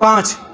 5,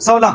16।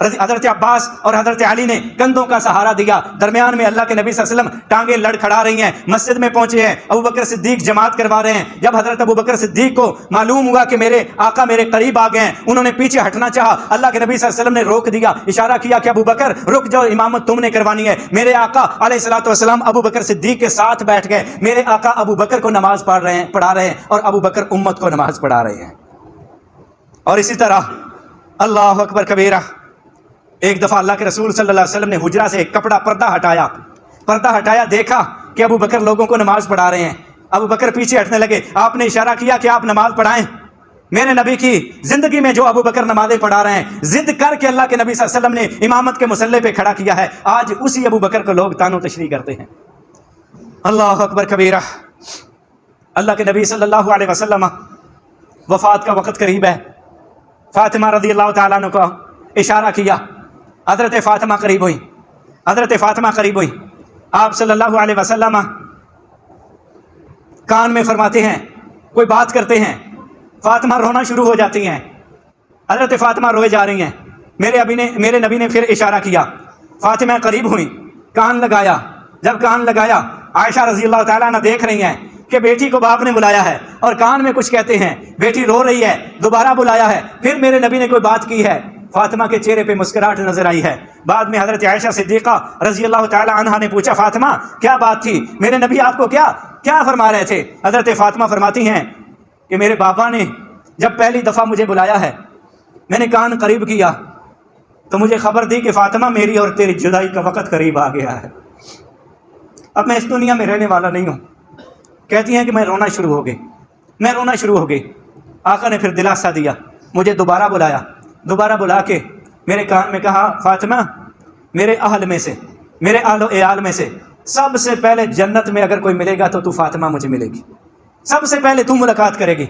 حضرت عباس اور حضرت علی نے کندھوں کا سہارا دیا، درمیان میں اللہ کے نبی صلی اللہ علیہ وسلم ٹانگیں لڑ کھڑا رہی ہیں، مسجد میں پہنچے ہیں، ابو بکر صدیق جماعت کروا رہے ہیں۔ جب حضرت ابو بکر صدیق کو معلوم ہوا کہ میرے آقا میرے قریب آ گئے ہیں، انہوں نے پیچھے ہٹنا چاہا، اللہ کے نبی صلی اللہ علیہ وسلم نے روک دیا، اشارہ کیا کہ ابو بکر رک جاؤ، امامت تم نے کروانی ہے۔ میرے آقا علیہ الصلوۃ والسلام ابو بکر صدیق کے ساتھ بیٹھ گئے، میرے آقا ابو بکر کو نماز پڑھا رہے ہیں اور ابو بکر امت کو نماز پڑھا رہے ہیں۔ اور اسی طرح اللہ اکبر کبیرہ، ایک دفعہ اللہ کے رسول صلی اللہ علیہ وسلم نے حجرہ سے ایک کپڑا پردہ ہٹایا، دیکھا کہ ابو بکر لوگوں کو نماز پڑھا رہے ہیں، ابو بکر پیچھے ہٹنے لگے، آپ نے اشارہ کیا کہ آپ نماز پڑھائیں۔ میرے نبی کی زندگی میں جو ابو بکر نمازیں پڑھا رہے ہیں، ضد کر کے اللہ کے نبی صلی اللہ علیہ وسلم نے امامت کے مصلی پہ کھڑا کیا ہے، آج اسی ابو بکر کو لوگ تانو تشریح کرتے ہیں۔ اللہ اکبر کبیرہ، اللہ کے نبی صلی اللہ علیہ وسلم وفات کا وقت قریب ہے، فاطمہ رضی اللہ تعالیٰ عنہ کو اشارہ کیا، حضرت فاطمہ قریب ہوئی، آپ صلی اللہ علیہ وسلم کان میں فرماتے ہیں، کوئی بات کرتے ہیں، فاطمہ رونا شروع ہو جاتی ہیں، حضرت فاطمہ روئے جا رہی ہیں، میرے نبی نے پھر اشارہ کیا، فاطمہ قریب ہوئی، کان لگایا، جب کان لگایا عائشہ رضی اللہ تعالیٰ عنہ دیکھ رہی ہیں کہ بیٹی کو باپ نے بلایا ہے اور کان میں کچھ کہتے ہیں، بیٹی رو رہی ہے، دوبارہ بلایا ہے، پھر میرے نبی نے کوئی بات کی ہے، فاطمہ کے چہرے پہ مسکراہٹ نظر آئی ہے۔ بعد میں حضرت عائشہ صدیقہ رضی اللہ تعالی عنہا نے پوچھا، فاطمہ کیا بات تھی، میرے نبی آپ کو کیا فرما رہے تھے؟ حضرت فاطمہ فرماتی ہیں کہ میرے بابا نے جب پہلی دفعہ مجھے بلایا ہے، میں نے کان قریب کیا تو مجھے خبر دی کہ فاطمہ میری اور تیری جدائی کا وقت قریب آ گیا ہے، اب میں اس دنیا میں رہنے والا نہیں ہوں۔ کہتی ہیں کہ میں رونا شروع ہو گئی، آقا نے پھر دلاسا دیا، مجھے دوبارہ بلا کے میرے کان میں کہا، فاطمہ میرے اہل و عیال میں سے سب سے پہلے جنت میں اگر کوئی ملے گا تو فاطمہ مجھے ملے گی، سب سے پہلے ملاقات کرے گی۔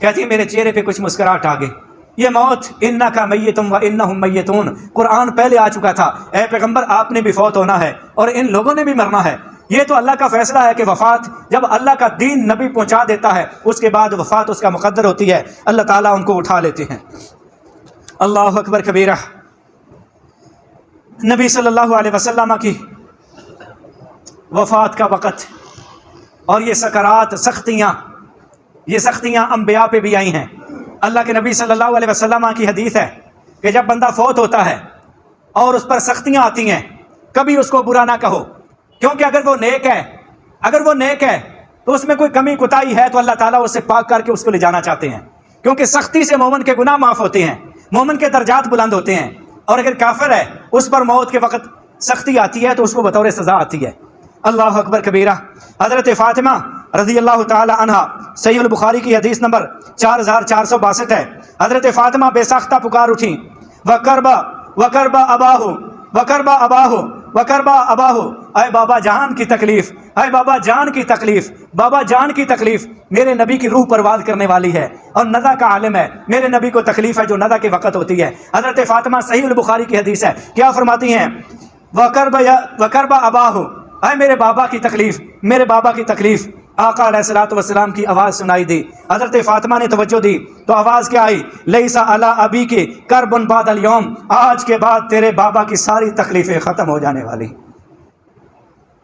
کہتی ہے میرے چہرے پہ کچھ مسکراہٹ آ گئی، یہ موت انکا میتم و انہم میتون، قرآن پہلے آ چکا تھا، اے پیغمبر آپ نے بھی فوت ہونا ہے اور ان لوگوں نے بھی مرنا ہے، یہ تو اللہ کا فیصلہ ہے کہ وفات جب اللہ کا دین نبی پہنچا دیتا ہے اس کے بعد وفات اس کا مقدر ہوتی ہے، اللہ تعالیٰ ان کو اٹھا لیتے ہیں۔ اللہ اکبر کبیرہ، نبی صلی اللہ علیہ وسلم کی وفات کا وقت اور یہ سکرات، سختیاں انبیاء پہ بھی آئی ہیں۔ اللہ کے نبی صلی اللہ علیہ وسلم کی حدیث ہے کہ جب بندہ فوت ہوتا ہے اور اس پر سختیاں آتی ہیں، کبھی اس کو برا نہ کہو، کیونکہ اگر وہ نیک ہے تو اس میں کوئی کمی کوتاہی ہے تو اللہ تعالیٰ اسے پاک کر کے اس کو لے جانا چاہتے ہیں، کیونکہ سختی سے مومن کے گناہ معاف ہوتے ہیں، مومن کے درجات بلند ہوتے ہیں، اور اگر کافر ہے اس پر موت کے وقت سختی آتی ہے تو اس کو بطور سزا آتی ہے۔ اللہ اکبر کبیرہ، حضرت فاطمہ رضی اللہ تعالی عنہا، صحیح البخاری کی حدیث نمبر 4462 ہے، حضرت فاطمہ بے ساختہ پکار اٹھیں، وکربا اباہو، اے بابا جان کی تکلیف، میرے نبی کی روح پرواز کرنے والی ہے اور نزا کا عالم ہے، میرے نبی کو تکلیف ہے جو نزا کے وقت ہوتی ہے۔ حضرت فاطمہ صحیح البخاری کی حدیث ہے، کیا فرماتی ہیں؟ وکربا اباہو، اے میرے بابا کی تکلیف، آقا علیہ الصلوۃ والسلام کی آواز سنائی دی، حضرت فاطمہ نے توجہ دی تو آواز کیا آئی؟ لیسا علی ابی کے کربن بعد الیوم، آج کے بعد تیرے بابا کی ساری تکلیفیں ختم ہو جانے والی،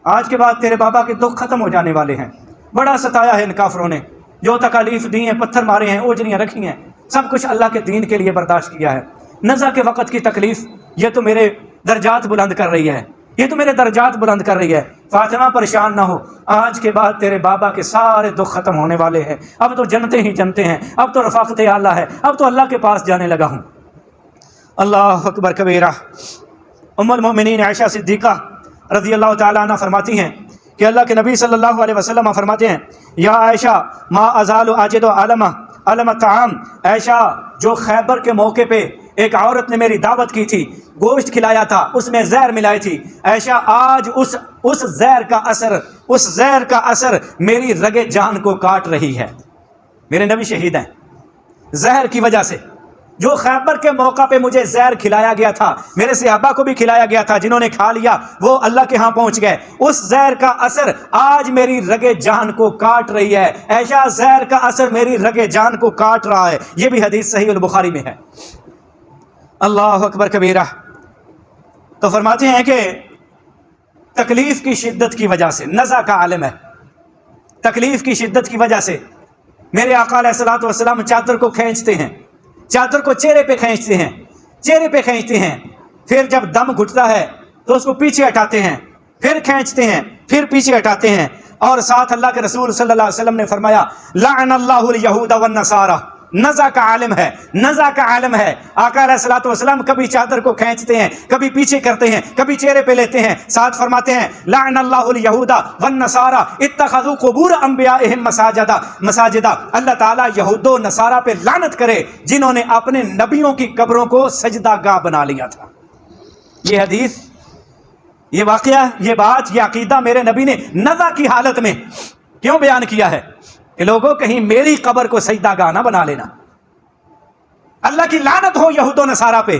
آج کے بعد تیرے بابا کے دکھ ختم ہو جانے والے ہیں۔ بڑا ستایا ہے ان کافروں نے، جو تکالیف دی ہیں، پتھر مارے ہیں، اوجریاں رکھی ہیں، سب کچھ اللہ کے دین کے لیے برداشت کیا ہے۔ نزا کے وقت کی تکلیف یہ تو میرے درجات بلند کر رہی ہے، فاطمہ پریشان نہ ہو، آج کے بعد تیرے بابا کے سارے دکھ ختم ہونے والے ہیں، اب تو جنتے ہیں، اب تو رفاقت اعلیٰ ہے، اب تو اللہ کے پاس جانے لگا ہوں۔ اللہ اکبر کبیرہ، ام المؤمنین عائشہ صدیقہ رضی اللہ تعالیٰ عنہ فرماتی ہیں کہ اللہ کے نبی صلی اللہ علیہ وسلم فرماتے ہیں، یا عائشہ ما ازال اجد علم الطعام، عائشہ جو خیبر کے موقع پہ ایک عورت نے میری دعوت کی تھی، گوشت کھلایا تھا، اس میں زہر ملائی تھی، عائشہ آج اس زہر کا اثر میری رگ جان کو کاٹ رہی ہے۔ میرے نبی شہید ہیں زہر کی وجہ سے، جو خیبر کے موقع پہ مجھے زہر کھلایا گیا تھا، میرے صحابہ کو بھی کھلایا گیا تھا، جنہوں نے کھا لیا وہ اللہ کے ہاں پہنچ گئے، اس زہر کا اثر آج میری رگ جان کو کاٹ رہی ہے۔ عائشہ زہر کا اثر میری رگ جان کو کاٹ رہا ہے، یہ بھی حدیث صحیح البخاری میں ہے۔ اللہ اکبر کبیرہ، تو فرماتے ہیں کہ تکلیف کی شدت کی وجہ سے، نزع کا عالم ہے، تکلیف کی شدت کی وجہ سے میرے آقا علیہ الصلوۃ والسلام چادر کو کھینچتے ہیں، چادر کو چہرے پہ کھینچتے ہیں، چہرے پہ کھینچتے ہیں، پھر جب دم گھٹتا ہے تو اس کو پیچھے ہٹاتے ہیں، پھر کھینچتے ہیں، پھر پیچھے ہٹاتے ہیں، اور ساتھ اللہ کے رسول صلی اللہ علیہ وسلم نے فرمایا لعن اللہ الیہود والنصارى، نزع کا عالم ہے، نزع کا عالم ہے۔ آقا علیہ الصلوۃ والسلام کبھی چادر کو کھینچتے ہیں، کبھی پیچھے کرتے ہیں، کبھی چہرے پہ لیتے ہیں، ساتھ فرماتے ہیں لعن اللہ الیہود والنصارى اتخذوا قبور انبیائہم مساجدا، اللہ تعالیٰ یہود و نصارہ پہ لعنت کرے جنہوں نے اپنے نبیوں کی قبروں کو سجدہ گاہ بنا لیا تھا۔ یہ حدیث، یہ واقعہ، یہ بات، یہ عقیدہ میرے نبی نے نزع کی حالت میں کیوں بیان کیا ہے کہ لوگوں کہیں میری قبر کو سجدہ گاہ نہ بنا لینا۔ اللہ کی لعنت ہو یہود و نصارہ پہ،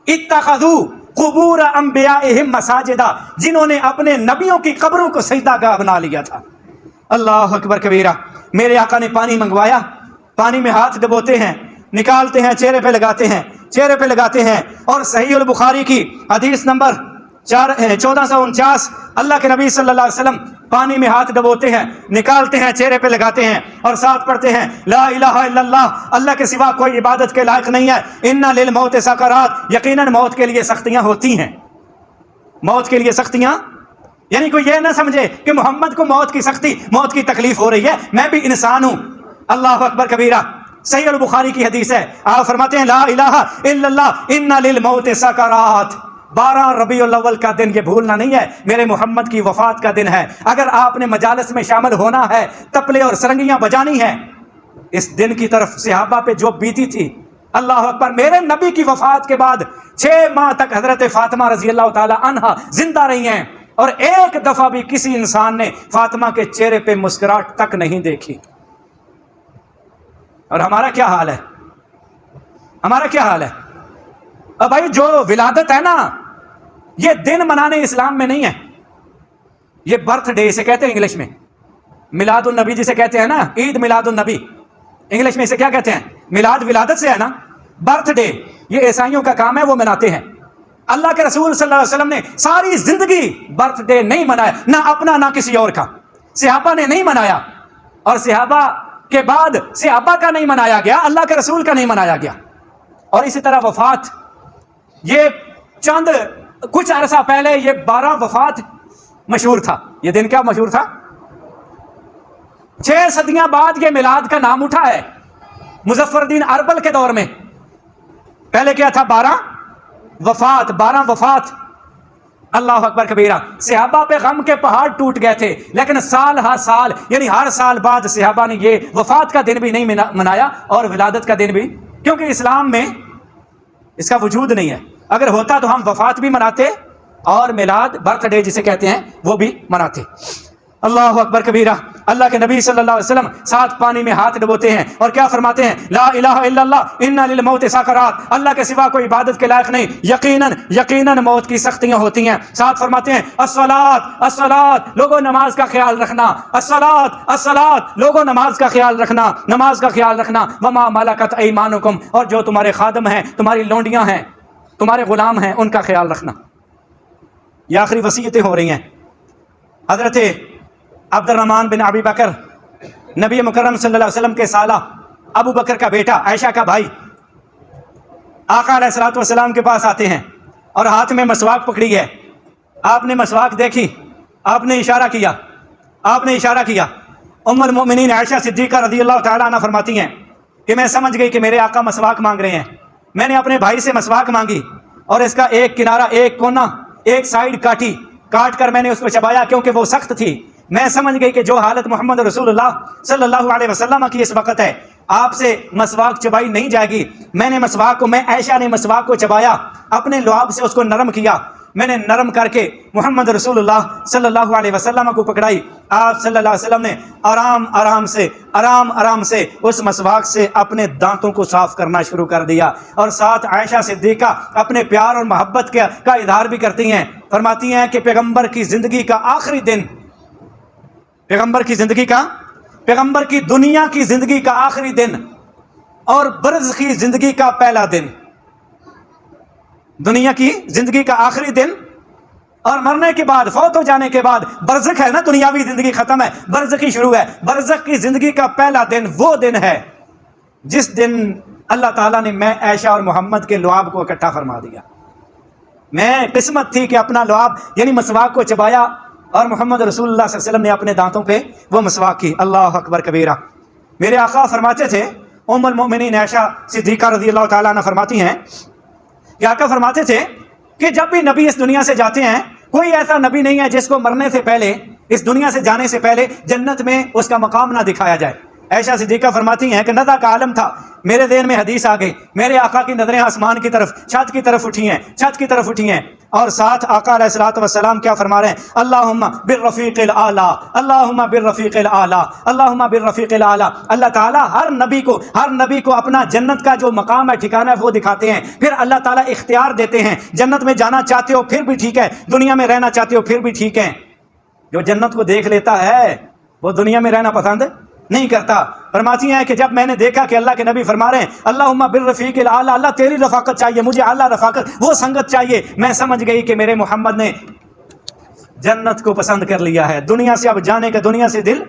اتخذوا قبور انبیائہم مساجدا، جنہوں نے اپنے نبیوں کی قبروں کو سجدہ گاہ بنا لیا تھا۔ اللہ اکبر کبیرہ۔ میرے آقا نے پانی منگوایا، پانی میں ہاتھ ڈبوتے ہیں، نکالتے ہیں، چہرے پہ لگاتے ہیں، چہرے پہ لگاتے ہیں، اور صحیح البخاری کی حدیث نمبر 1449، اللہ کے نبی صلی اللہ علیہ وسلم پانی میں ہاتھ ڈبوتے ہیں، نکالتے ہیں، چہرے پہ لگاتے ہیں، اور ساتھ پڑھتے ہیں لا الہ الا اللہ، اللہ کے سوا کوئی عبادت کے لائق نہیں ہے، ان للموت سکرات، یقیناً موت کے لیے سختیاں ہوتی ہیں، موت کے لیے سختیاں، یعنی کوئی یہ نہ سمجھے کہ محمد کو موت کی سختی، موت کی تکلیف ہو رہی ہے، میں بھی انسان ہوں۔ اللہ اکبر کبیرہ۔ صحیح البخاری کی حدیث ہے، آپ فرماتے ہیں لا الہ الا اللہ ان للموت سکرات۔ 12 ربیع الاول کا دن یہ بھولنا نہیں ہے، میرے محمد کی وفات کا دن ہے۔ اگر آپ نے مجالس میں شامل ہونا ہے، تپلے اور سرنگیاں بجانی ہیں، اس دن کی طرف صحابہ پہ جو بیتی تھی، اللہ اکبر۔ میرے نبی کی وفات کے بعد 6 ماہ تک حضرت فاطمہ رضی اللہ تعالی عنہا زندہ رہی ہیں، اور ایک دفعہ بھی کسی انسان نے فاطمہ کے چہرے پہ مسکراہٹ تک نہیں دیکھی۔ اور ہمارا کیا حال ہے؟ ہمارا کیا حال ہے؟ اور بھائی جو ولادت ہے نا، یہ دن منانے اسلام میں نہیں ہے، یہ برتھ ڈے اسے کہتے ہیں انگلش میں، میلاد النبی جسے کہتے ہیں نا، عید میلاد النبی، انگلش میں اسے کیا کہتے ہیں؟ میلاد ولادت سے ہے نا، برتھ ڈے یہ عیسائیوں کا کام ہے، وہ مناتے ہیں۔ اللہ کے رسول صلی اللہ علیہ وسلم نے ساری زندگی برتھ ڈے نہیں منایا، نہ اپنا نہ کسی اور کا، صحابہ نے نہیں منایا، اور صحابہ کے بعد صحابہ کا نہیں منایا گیا، اللہ کے رسول کا نہیں منایا گیا۔ اور اسی طرح وفات، یہ چند کچھ عرصہ پہلے یہ 12 وفات مشہور تھا، یہ دن کیا مشہور تھا؟ 6 صدیاں بعد یہ میلاد کا نام اٹھا ہے، مظفر الدین اربل کے دور میں۔ پہلے کیا تھا؟ 12 وفات۔ اللہ اکبر کبیرہ۔ صحابہ پہ غم کے پہاڑ ٹوٹ گئے تھے، لیکن سال ہر سال، یعنی ہر سال بعد صحابہ نے یہ وفات کا دن بھی نہیں منایا، اور ولادت کا دن بھی، کیونکہ اسلام میں اس کا وجود نہیں ہے۔ اگر ہوتا تو ہم وفات بھی مناتے اور میلاد، برتھ ڈے جسے کہتے ہیں، وہ بھی مناتے۔ اللہ اکبر کبیرہ۔ اللہ کے نبی صلی اللہ علیہ وسلم ساتھ پانی میں ہاتھ ڈبوتے ہیں، اور کیا فرماتے ہیں؟ لا الہ الا اللہ ان للموت سکرات، اللہ کے سوا کوئی عبادت کے لائق نہیں، یقیناً موت کی سختیاں ہوتی ہیں۔ ساتھ فرماتے ہیں الصلاۃ، لوگوں نماز کا خیال رکھنا، الصلاۃ، لوگوں نماز کا خیال رکھنا، وما ملکت ایمانکم، اور جو تمہارے خادم ہیں، تمہاری لونڈیاں ہیں، تمہارے غلام ہیں، ان کا خیال رکھنا۔ یہ آخری وصیتیں ہو رہی ہیں۔ حضرت عبد الرحمن بن ابی بکر، نبی مکرم صلی اللہ علیہ وسلم کے سالہ، ابو بکر کا بیٹا، عائشہ کا بھائی، آقا علیہ الصلوۃ والسلام کے پاس آتے ہیں، اور ہاتھ میں مسواک پکڑی ہے۔ آپ نے مسواک دیکھی، آپ نے اشارہ کیا۔ ام المؤمنین عائشہ صدیقہ رضی اللہ تعالیٰ عنہ فرماتی ہیں کہ میں سمجھ گئی کہ میرے آقا مسواک مانگ رہے ہیں۔ میں نے اپنے بھائی سے مسواک مانگی، اور اس کا ایک کنارہ، ایک کونا، ایک سائیڈ کاٹ کر میں نے اس کو چبایا، کیونکہ وہ سخت تھی۔ میں سمجھ گئی کہ جو حالت محمد رسول اللہ صلی اللہ علیہ وسلم کی اس وقت ہے، آپ سے مسواک چبائی نہیں جائے گی۔ میں عائشہ نے مسواک کو چبایا، اپنے لعاب سے اس کو نرم کیا، میں نے نرم کر کے محمد رسول اللہ صلی اللہ علیہ وسلم کو پکڑائی۔ آپ صلی اللہ علیہ وسلم نے آرام آرام سے اس مسواک سے اپنے دانتوں کو صاف کرنا شروع کر دیا، اور ساتھ عائشہ صدیقہ اپنے پیار اور محبت کا اظہار بھی کرتی ہیں۔ فرماتی ہیں کہ پیغمبر کی زندگی کا آخری دن، پیغمبر کی دنیا کی زندگی کا آخری دن، اور برزخی زندگی کا پہلا دن، دنیا کی زندگی کا آخری دن اور مرنے کے بعد، فوت ہو جانے کے بعد برزخ ہے نا، دنیاوی زندگی ختم ہے، برزخی شروع ہے۔ برزخ کی زندگی کا پہلا دن وہ دن ہے جس دن اللہ تعالیٰ نے میں عائشہ اور محمد کے لعاب کو اکٹھا فرما دیا۔ میں قسمت تھی کہ اپنا لعاب یعنی مسواک کو چبایا اور محمد رسول اللہ صلی اللہ علیہ وسلم نے اپنے دانتوں پہ وہ مسواک کی۔ اللہ اکبر کبیرہ۔ میرے آقا فرماتے تھے، ام المؤمنین عائشہ صدیقہ رضی اللہ تعالیٰ عنہ فرماتی ہیں کہ آقا فرماتے تھے کہ جب بھی نبی اس دنیا سے جاتے ہیں، کوئی ایسا نبی نہیں ہے جس کو مرنے سے پہلے، اس دنیا سے جانے سے پہلے جنت میں اس کا مقام نہ دکھایا جائے۔ عائشہ صدیقہ فرماتی ہیں کہ نزع کا عالم تھا، میرے ذہن میں حدیث آ گئی، میرے آقا کی نظریں آسمان کی طرف، چھت کی طرف اٹھی ہیں، چھت کی طرف اٹھی ہیں، اور ساتھ آقا علیہ الصلوۃ والسلام کیا فرما رہے ہیں؟ اللہم بالرفیق الاعلی، اللہم بالرفیق الاعلی، اللہم بالرفیق الاعلی۔ اللہ تعالیٰ ہر نبی کو اپنا جنت کا جو مقام ہے، ٹھکانہ ہے، وہ دکھاتے ہیں۔ پھر اللہ تعالیٰ اختیار دیتے ہیں، جنت میں جانا چاہتے ہو پھر بھی ٹھیک ہے، دنیا میں رہنا چاہتے ہو پھر بھی ٹھیک ہے۔ جو جنت کو دیکھ لیتا ہے وہ دنیا میں رہنا پسند نہیں کرتا۔ فرماتی ہیں کہ جب میں نے دیکھا کہ اللہ کے نبی فرما رہے ہیں اللہم بالرفیق الاعلی، اللہ تیری رفاقت چاہیے، مجھے اعلیٰ رفاقت، وہ سنگت چاہیے، میں سمجھ گئی کہ میرے محمد نے جنت کو پسند کر لیا ہے، دنیا سے اب جانے کا، دنیا سے دل،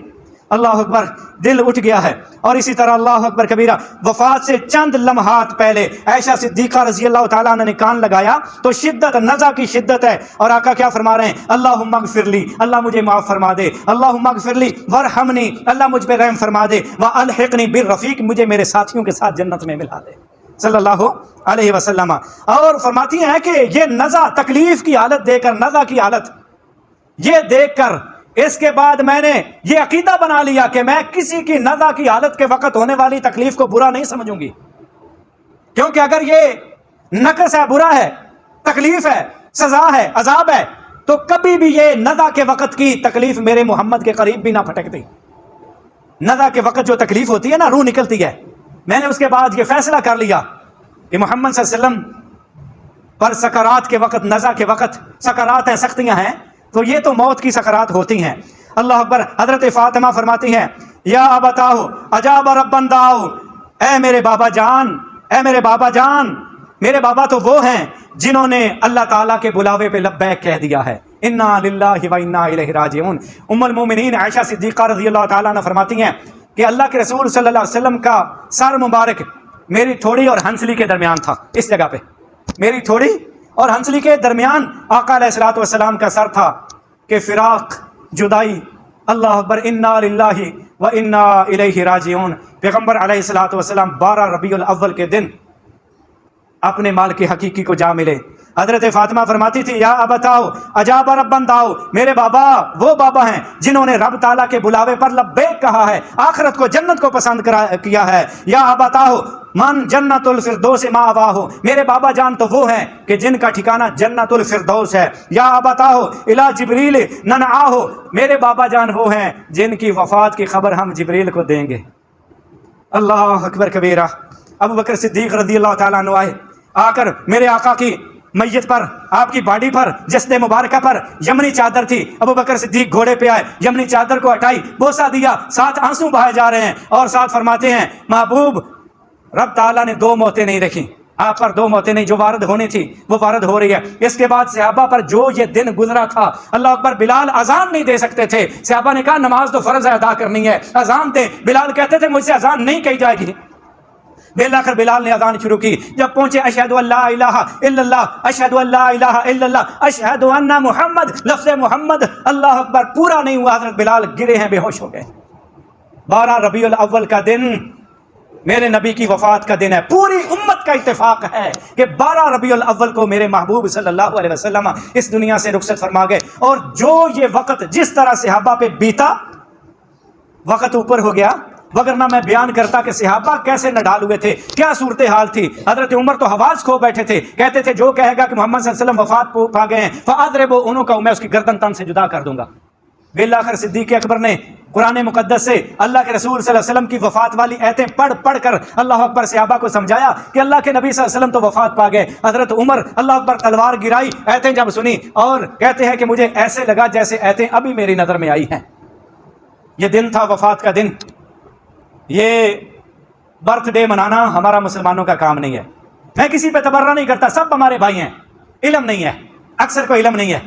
اللہ اکبر، دل اٹھ گیا ہے۔ اور اسی طرح اللہ اکبر کبیرہ، وفات سے چند لمحات پہلے عائشہ صدیقہ رضی اللہ تعالیٰ عنہ نے کان لگایا تو شدت، نزع کی شدت ہے، اور آقا کیا فرما رہے ہیں؟ اللہم اغفر لی، اللہ مجھے معاف فرما دے، اللہم اغفر لی وارحمنی، اللہ مجھ پہ رحم فرما دے، والحقنی بالرفیق، مجھے میرے ساتھیوں کے ساتھ جنت میں ملا دے، صلی اللہ علیہ وسلم۔ اور فرماتی ہیں کہ یہ نزع، تکلیف کی حالت دے کر، نزع کی حالت یہ دیکھ کر، اس کے بعد میں نے یہ عقیدہ بنا لیا کہ میں کسی کی نزع کی حالت کے وقت ہونے والی تکلیف کو برا نہیں سمجھوں گی، کیونکہ اگر یہ نقص ہے، برا ہے، تکلیف ہے، سزا ہے، عذاب ہے، تو کبھی بھی یہ نزع کے وقت کی تکلیف میرے محمد کے قریب بھی نہ پھٹکتی۔ نزع کے وقت جو تکلیف ہوتی ہے نا، روح نکلتی ہے۔ میں نے اس کے بعد یہ فیصلہ کر لیا کہ محمد صلی اللہ علیہ وسلم پر سکرات کے وقت، نزع کے وقت سکرات ہیں، سختیاں ہیں، تو یہ تو موت کی سکرات ہوتی ہیں۔ اللہ اکبر۔ حضرت فاطمہ فرماتی ہیں یا ابتاہ اجاب ربن دعو، اے میرے بابا جان، اے میرے بابا جان، میرے بابا تو وہ ہیں جنہوں نے اللہ تعالیٰ کے بلاوے پہ لبیک کہہ دیا ہے، انا للہ و انا الیہ راجعون۔ ام المومنین عائشہ صدیقہ رضی اللہ تعالیٰ عنہ فرماتی ہیں کہ اللہ کے رسول صلی اللہ علیہ وسلم کا سر مبارک میری تھوڑی اور ہنسلی کے درمیان تھا، اس جگہ پہ میری تھوڑی اور ہنسلی کے درمیان آقا علیہ الصلوۃ والسلام کا سر تھا کہ فراق، جدائی، اللہ اکبر، انا للہ و انا الیہ راجعون۔ پیغمبر علیہ الصلوۃ والسلام 12 ربیع الاول کے دن اپنے مال کے حقیقی کو جا ملے۔ حضرت فاطمہ فرماتی تھی یا ابتاؤ اجاب ربن دعو، میرے بابا وہ بابا ہیں جنہوں نے رب تعالیٰ کے بلاوے پر لبیک کہا ہے، آخرت کو، جنت کو پسند کیا ہے۔ یا ابتاؤ من جنت الفردوس مأواہ، میرے بابا جان تو وہ ہیں کہ جن کا ٹھکانہ جنت الفردوس ہے۔ یا ابتاؤ الی جبریل ننعاہ، میرے بابا جان وہ ہیں جن کی وفات کی خبر ہم جبریل کو دیں گے۔ اللہ اکبر کبیرہ۔ ابو بکر صدیق رضی اللہ تعالیٰ عنہ آئے، آ کر میرے آقا کی میت پر، آپ کی باڈی پر، جسد مبارکہ پر یمنی چادر تھی، ابو بکر صدیق گھوڑے پہ آئے، یمنی چادر کو ہٹائی، بوسہ دیا، ساتھ آنسو بہائے جا رہے ہیں، اور ساتھ فرماتے ہیں محبوب رب تعالیٰ نے 2 موتیں نہیں رکھی، آپ پر 2 موتیں نہیں، جو وارد ہونی تھی وہ وارد ہو رہی ہے۔ اس کے بعد صحابہ پر جو یہ دن گزرا تھا، اللہ اکبر، بلال اذان نہیں دے سکتے تھے، صحابہ نے کہا نماز تو فرض ہے، ادا کرنی ہے، اذان دے، بلال کہتے تھے مجھ سے اذان نہیں کہی جائے گی۔ بلا کر بلال نے اذان شروع کی، جب پہنچے اشہد ان لا الہ الا اللہ، اشہد ان لا الہ الا اللہ، اشہد ان محمد، لفظ محمد، اللہ اکبر پورا نہیں ہوا، حضرت بلال گرے ہیں، بے ہوش ہو گئے۔ 12 ربیع الاول کا دن میرے نبی کی وفات کا دن ہے، پوری امت کا اتفاق ہے کہ 12 ربیع الاول کو میرے محبوب صلی اللہ علیہ وسلم اس دنیا سے رخصت فرما گئے۔ اور جو یہ وقت جس طرح صحابہ پہ بیتا، وقت اوپر ہو گیا، وگرنہ میں بیان کرتا کہ صحابہ کیسے نڈال ہوئے تھے، کیا صورتحال تھی۔ حضرت عمر تو حواس کھو بیٹھے تھے، کہتے تھے جو کہے گا کہ محمد صلی اللہ علیہ وسلم وفات پا گئے ہیں فاضربوا عنقہ، میں اس کی گردن تن سے جدا کر دوں گا۔ بالآخر صدیق اکبر نے قرآن مقدس سے اللہ کے رسول صلی اللہ علیہ وسلم کی وفات والی ایتیں پڑھ کر اللہ اکبر صحابہ کو سمجھایا کہ اللہ کے نبی صلی اللہ علیہ وسلم تو وفات پا گئے۔ حضرت عمر اللہ اکبر تلوار گرائی، ایتیں جب سنی، اور کہتے ہیں کہ مجھے ایسے لگا جیسے ایتیں ابھی میری نظر میں آئی ہیں۔ یہ دن تھا وفات کا دن۔ یہ برتھ ڈے منانا ہمارا مسلمانوں کا کام نہیں ہے، میں کسی پہ تبرہ نہیں کرتا، سب ہمارے بھائی ہیں۔ علم نہیں ہے، اکثر کو علم نہیں ہے،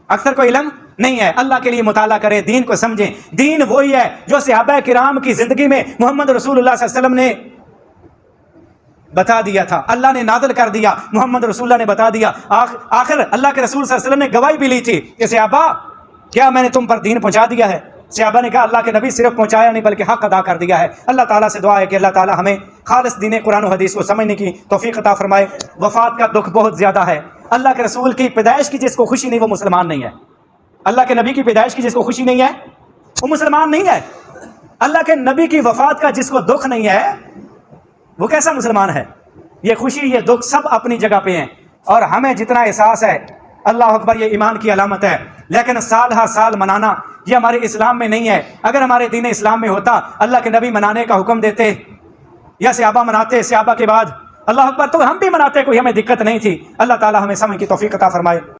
اکثر کو علم نہیں ہے۔ اللہ کے لیے مطالعہ کرے، دین کو سمجھیں۔ دین وہی ہے جو صحابہ کرام کی زندگی میں محمد رسول اللہ صلی اللہ علیہ وسلم نے بتا دیا تھا، اللہ نے نازل کر دیا، محمد رسول اللہ نے بتا دیا۔ آخر اللہ کے رسول صلی اللہ علیہ وسلم نے گواہی بھی لی تھی کہ صحابہ کیا میں نے تم پر دین پہنچا دیا ہے؟ صحابہ نے کہا اللہ کے نبی صرف پہنچایا نہیں بلکہ حق ادا کر دیا ہے۔ اللہ تعالیٰ سے دعا ہے کہ اللہ تعالیٰ ہمیں خالص دین قرآن و حدیث کو سمجھنے کی توفیق عطا فرمائے۔ وفات کا دکھ بہت زیادہ ہے۔ اللہ کے رسول کی پیدائش کی جس کو خوشی نہیں وہ مسلمان نہیں ہے۔ اللہ کے نبی کی پیدائش کی جس کو خوشی نہیں ہے وہ مسلمان نہیں ہے۔ اللہ کے نبی کی وفات کا جس کو دکھ نہیں ہے وہ کیسا مسلمان ہے؟ یہ خوشی یہ دکھ سب اپنی جگہ پہ ہیں، اور ہمیں جتنا احساس ہے اللہ اکبر یہ ایمان کی علامت ہے، لیکن سال ہر سال منانا یہ ہمارے اسلام میں نہیں ہے۔ اگر ہمارے دین اسلام میں ہوتا اللہ کے نبی منانے کا حکم دیتے یا صحابہ مناتے، صحابہ کے بعد اللہ اکبر تو ہم بھی مناتے، کوئی ہمیں دقت نہیں تھی۔ اللہ تعالی ہمیں سمجھ کی توفیق عطا فرمائے۔